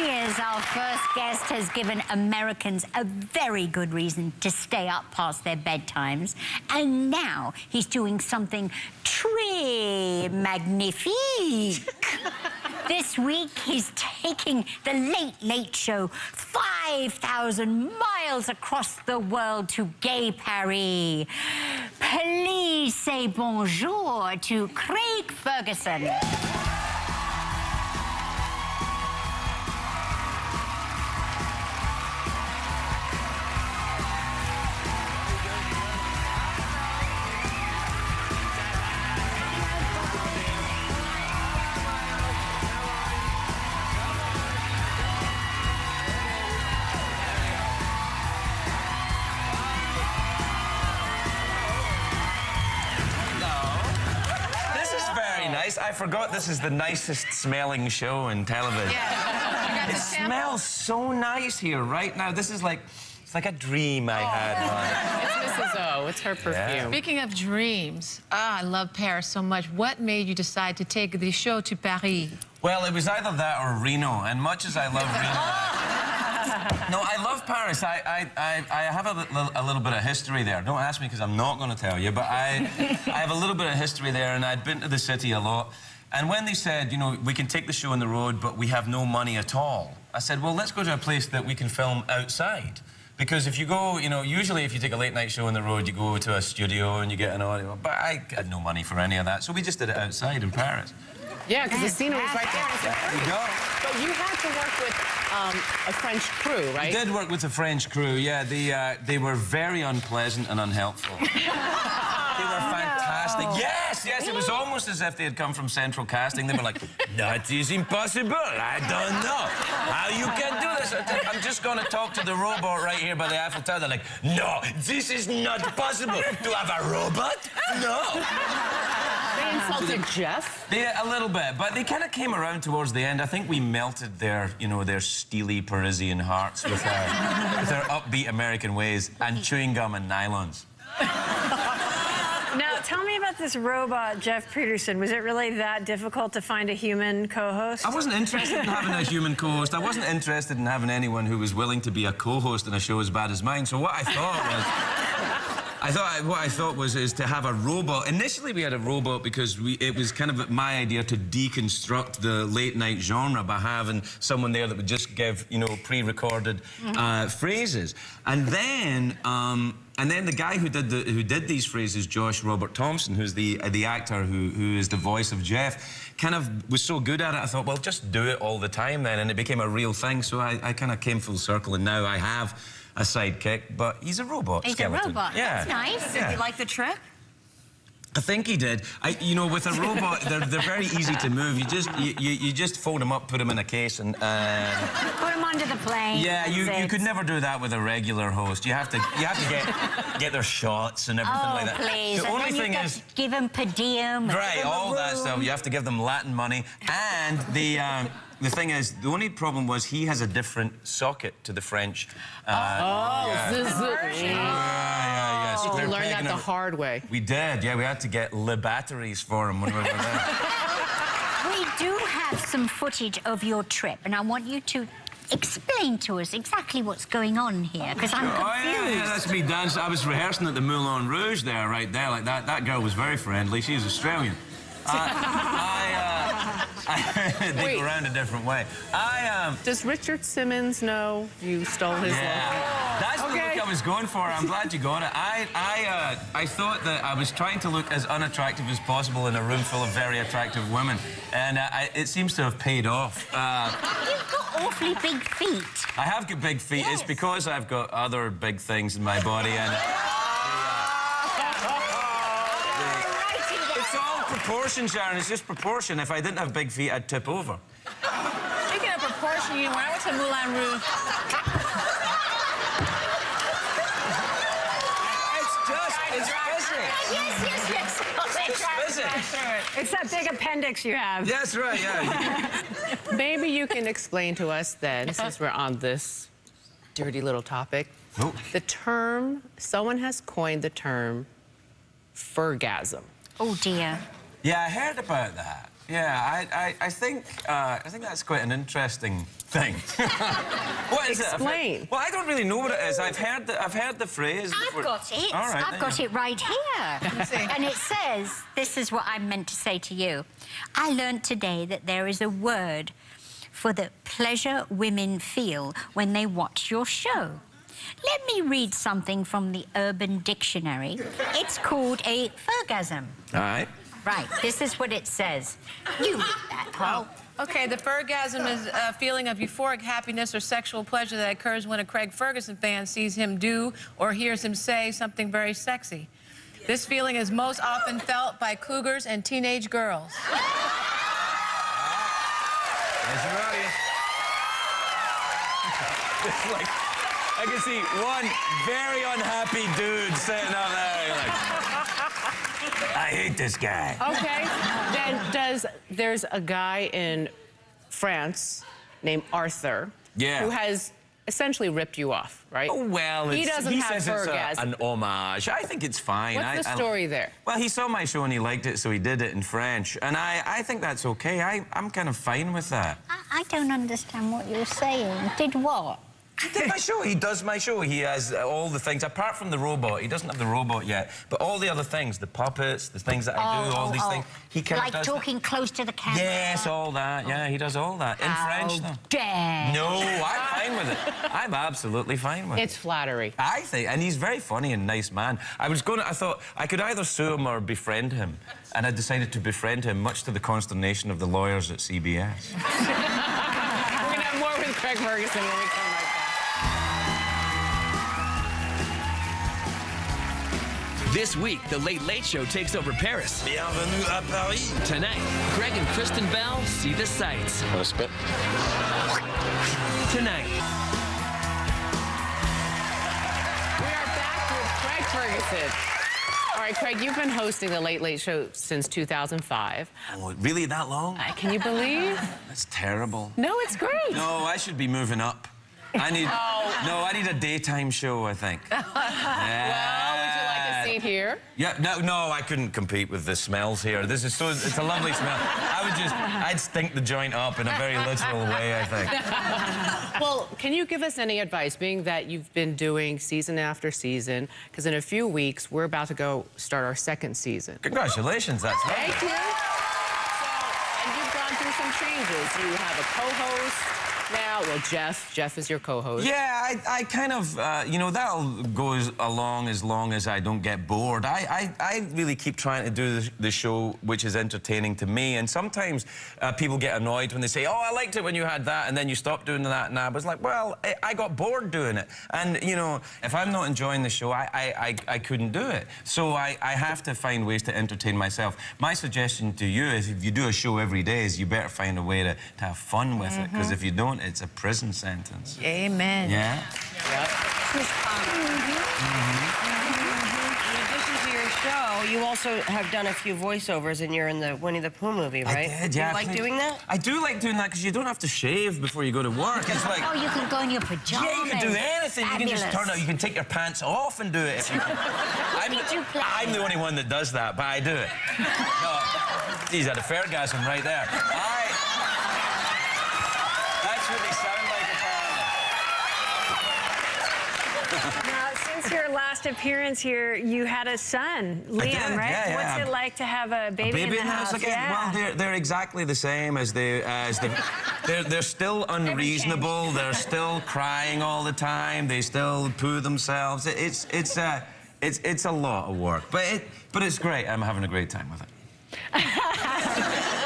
years, our first guest has given Americans a very good reason to stay up past their bedtimes. And now he's doing something très magnifique. This week, he's taking the Late Late Show 5,000 miles across the world to Gay Paris. Please say bonjour to Craig Ferguson. Nice. I forgot this is the nicest smelling show in television. Yeah. It smells so nice here right now. This is like, it's like a dream I had. It's Mrs. O. It's her perfume. Yeah. Speaking of dreams, I love Paris so much. What made you decide to take the show to Paris? Well, it was either that or Reno, and much as I love Reno... No, I love Paris. I have a little bit of history there. Don't ask me because I'm not going to tell you, but I have a little bit of history there, and I'd been to the city a lot. And when they said, you know, we can take the show on the road, but we have no money at all, I said, well, let's go to a place that we can film outside. Because if you go, you know, usually if you take a late night show on the road, you go to a studio and you get an audio. But I had no money for any of that, so we just did it outside in Paris. Yeah, because the scenery was right there. There you go. But you had to work with a French crew, right? We did work with a French crew, yeah. They were very unpleasant and unhelpful. They were fantastic. No. Yes, it was almost as if they had come from Central Casting. They were like, that is impossible. I don't know how you can do this. I'm just going to talk to the robot right here by the Eiffel Tower. They're like, no, this is not possible. To have a robot? No. They insulted Jeff? Yeah, a little bit, but they kind of came around towards the end. I think we melted their, you know, their steely Parisian hearts with our upbeat American ways and chewing gum and nylons. Now, tell me about this robot, Jeff Peterson. Was it really that difficult to find a human co-host? I wasn't interested in having a human co-host. I wasn't interested in having anyone who was willing to be a co-host in a show as bad as mine. So what I thought was... is to have a robot. Initially, we had a robot because it was kind of my idea to deconstruct the late-night genre by having someone there that would just give, you know, pre-recorded phrases. And then the guy who did these phrases, Josh Robert Thompson, who's the actor who is the voice of Jeff, kind of was so good at it, I thought, well, just do it all the time then, and it became a real thing. So I kind of came full circle, and now I have a sidekick, but he's a robot skeleton. He's a robot. Yeah. That's nice. Yeah. Did you like the trip? I think he did. You know, with a robot, they're very easy to move. You just fold them up, put them in a case, and put them under the plane. Yeah, you could never do that with a regular host. You have to get their shots and everything like that. Please. The only thing is, give them per diem. right, all that stuff. You have to give them Latin money, and the thing is, the only problem was he has a different socket to the French. So you learned that the hard way. We did, yeah. We had to get Le batteries for him when we were there. We do have some footage of your trip, and I want you to explain to us exactly what's going on here, because I'm confused. Oh, yeah, that's me dancing. I was rehearsing at the Moulin Rouge there, right there, like that. That girl was very friendly. She's Australian. They go around a different way. Does Richard Simmons know you stole his look? That's the look I was going for. I'm glad you got it. I thought that I was trying to look as unattractive as possible in a room full of very attractive women, and it seems to have paid off. You've got awfully big feet. I have got big feet. Yes. It's because I've got other big things in my body, and it's all proportion, Sharon. It's just proportion. If I didn't have big feet, I'd tip over. Speaking of proportion, when I went to Moulin Rouge... It's physics. It's that big appendix you have. That's right, yeah. Maybe you can explain to us then, since we're on this dirty little topic, the term, someone has coined the term Fergasm. Oh, dear. Yeah, I heard about that. Yeah, I think that's quite an interesting thing. What is Explain. it? Well, I don't really know what it is. I've heard the phrase. I've got it. All right, I've got it right here. And it says, this is what I'm meant to say to you. I learned today that there is a word for the pleasure women feel when they watch your show. Let me read something from the Urban Dictionary. It's called a Fergasm. All right. Right, this is what it says. You read that, Paul. Okay, the Fergasm is a feeling of euphoric happiness or sexual pleasure that occurs when a Craig Ferguson fan sees him do or hears him say something very sexy. This feeling is most often felt by cougars and teenage girls. There's your audience. It's like, I can see one very unhappy dude sitting out there. You're like, I hate this guy. Okay. Then there's a guy in France named Arthur who has essentially ripped you off, right? Oh, well, he doesn't have Fergasm. It's an homage. I think it's fine. What's the story there? Well, he saw my show and he liked it, so he did it in French. And I think that's okay. I'm kind of fine with that. I don't understand what you're saying. Did what? He did my show. He does my show. He has all the things, apart from the robot. He doesn't have the robot yet, but all the other things, the puppets, the things that I do, all these things, he kind of does. Like talking close to the camera? Yes, all that. Yeah, he does all that. In French, though. Dare. No, I'm fine with it. I'm absolutely fine with it. It's flattery. I think, and he's very funny and nice man. I thought I could either sue him or befriend him, and I decided to befriend him, much to the consternation of the lawyers at CBS. We're gonna have more with Craig Ferguson when we come right back. This week, The Late Late Show takes over Paris. Bienvenue à Paris. Tonight, Craig and Kristen Bell see the sights. Want to spit? Tonight. We are back with Craig Ferguson. All right, Craig, you've been hosting The Late Late Show since 2005. Oh, really that long? Can you believe? That's terrible. No, it's great. No, I should be moving up. I need... No, I need a daytime show, I think. Well, would you like a seat here? Yeah, no, I couldn't compete with the smells here. This is it's a lovely smell. I'd stink the joint up in a very literal way, I think. Well, can you give us any advice, being that you've been doing season after season, because in a few weeks, we're about to go start our second season. Congratulations, that's right. Thank you. So, and you've gone through some changes. You have a co-host now. Well, Jeff is your co-host. Yeah, I kind of, you know, that'll go along as long as I don't get bored. I really keep trying to do the show which is entertaining to me, and sometimes people get annoyed when they say, oh, I liked it when you had that, and then you stop doing that, and I was like, well, I got bored doing it. And, you know, if I'm not enjoying the show, I couldn't do it. So I have to find ways to entertain myself. My suggestion to you is, if you do a show every day, is you better find a way to have fun with it, because if you don't, it's a prison sentence. Amen. Yeah? Yep. In addition to your show, you also have done a few voiceovers, and you're in the Winnie the Pooh movie, right? I did, yeah. Do you like doing that? I do like doing that, because you don't have to shave before you go to work. It's like... Oh, you can go in your pajamas. Yeah, you can do anything. Fabulous. You can just turn out. You can take your pants off and do it. If you... I'm the only one that does that, but I do it. No, geez, I had a Ferguson right there. That's what they sound like, apparently. Now, since your last appearance here, you had a son, Liam, did, right? yeah. What's it like to have a baby in the house? again? Yeah. Well, they're exactly the same as they're still unreasonable. They're still crying all the time. They still poo themselves. It's a lot of work, but it's great. I'm having a great time with it.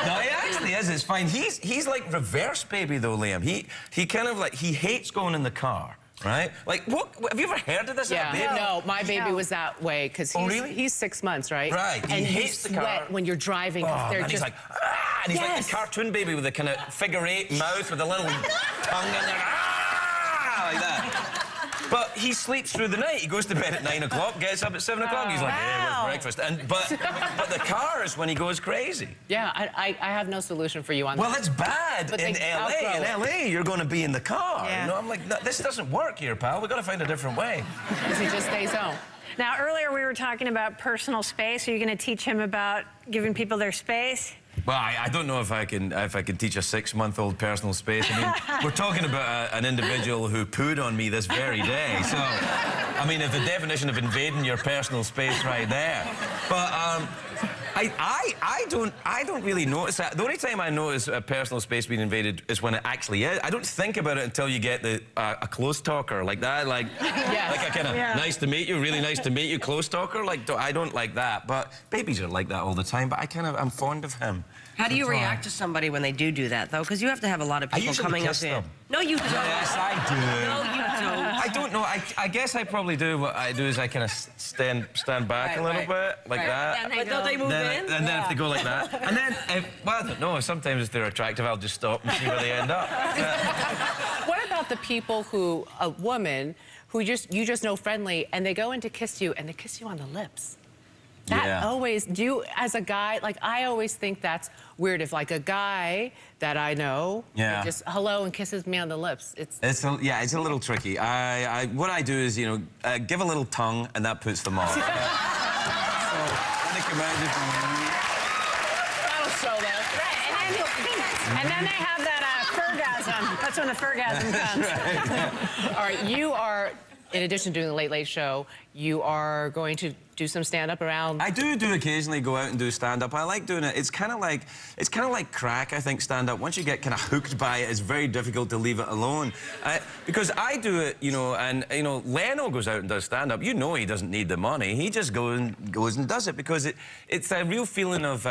No, it actually is. It's fine. He's like reverse baby though, Liam. He kind of like, he hates going in the car. Right? Like, what? Have you ever heard of this? Yeah. No, my baby was that way, because he's 6 months, right? Right. And he hates the car when you're driving. They're and just... he's like, ah! And he's like the cartoon baby with a kind of figure-8 mouth with a little tongue in there, ah! Like that. But he sleeps through the night. He goes to bed at 9 o'clock, gets up at 7 o'clock. He's like, hey, where's breakfast? But the car is when he goes crazy. Yeah, I have no solution for you on that. Well, it's bad But in LA. In LA, you're going to be in the car. Yeah. You know, I'm like, no, this doesn't work here, pal. We've got to find a different way. Because he just stays home. Now, earlier we were talking about personal space. Are you going to teach him about giving people their space? Well, I don't know if I can teach a 6-month-old personal space. I mean, we're talking about an individual who pooed on me this very day. So, I mean, it's the definition of invading your personal space right there. But I don't really notice that. The only time I notice a personal space being invaded is when it actually is. I don't think about it until you get a close talker like that, like a kind of nice to meet you, really nice to meet you, close talker. Like I don't like that, but babies are like that all the time. But I'm fond of him. How do you react to somebody when they do that, though? Because you have to have a lot of people coming up in. No, you don't. Yes, I do. No, you don't. I don't know. I guess I probably do. What I do is I kind of stand back a little bit, like that. But don't they move in? And then if they go like that. And then, well, I don't know. Sometimes if they're attractive, I'll just stop and see where they end up. What about the people who, a woman, who you just know friendly, and they go in to kiss you, and they kiss you on the lips? That always, as a guy, like, I always think that's weird if, like, a guy that I know just hello and kisses me on the lips. It's a little tricky. What I do is, you know, give a little tongue, and that puts them off. So, that'll show them. Right, and then they have that fergasm. That's when the fergasm comes. All right, you are, in addition to doing the Late Late Show, you are going to do some stand-up around. I do occasionally go out and do stand-up. I like doing it. It's kind of like crack, I think, stand-up. Once you get kind of hooked by it, it's very difficult to leave it alone. Because I do it, you know, and you know, Leno goes out and does stand-up. You know, he doesn't need the money. He just goes and does it because it's a real feeling of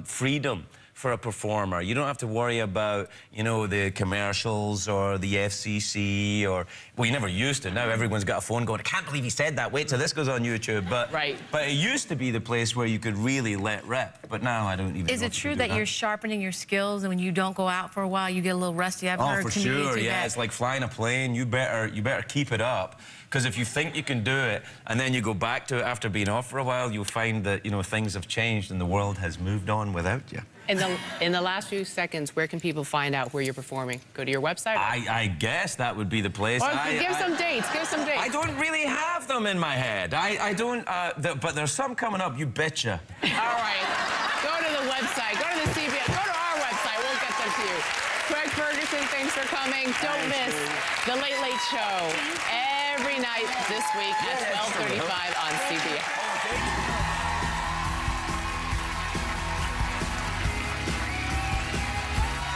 freedom for a performer. You don't have to worry about, you know, the commercials or the FCC or, well, you never used to. Now everyone's got a phone going, I can't believe he said that. Wait till this goes on YouTube. But it used to be the place where you could really let rip. But now I don't even. Is it true that you're sharpening your skills, and when you don't go out for a while, you get a little rusty? I've heard for sure. Yeah, it's like flying a plane. You better keep it up. Because if you think you can do it and then you go back to it after being off for a while, you'll find that, you know, things have changed and the world has moved on without you. In the last few seconds, where can people find out where you're performing? Go to your website? I guess that would be the place. Or give some dates. Give some dates. I don't really have them in my head. I don't. But there's some coming up. You betcha. All right. Go to the website. Go to the CBS. Go to our website. We'll get them to you. Craig Ferguson, thanks for coming. Don't miss the Late Late Show every night this week at 12:35 on CBS.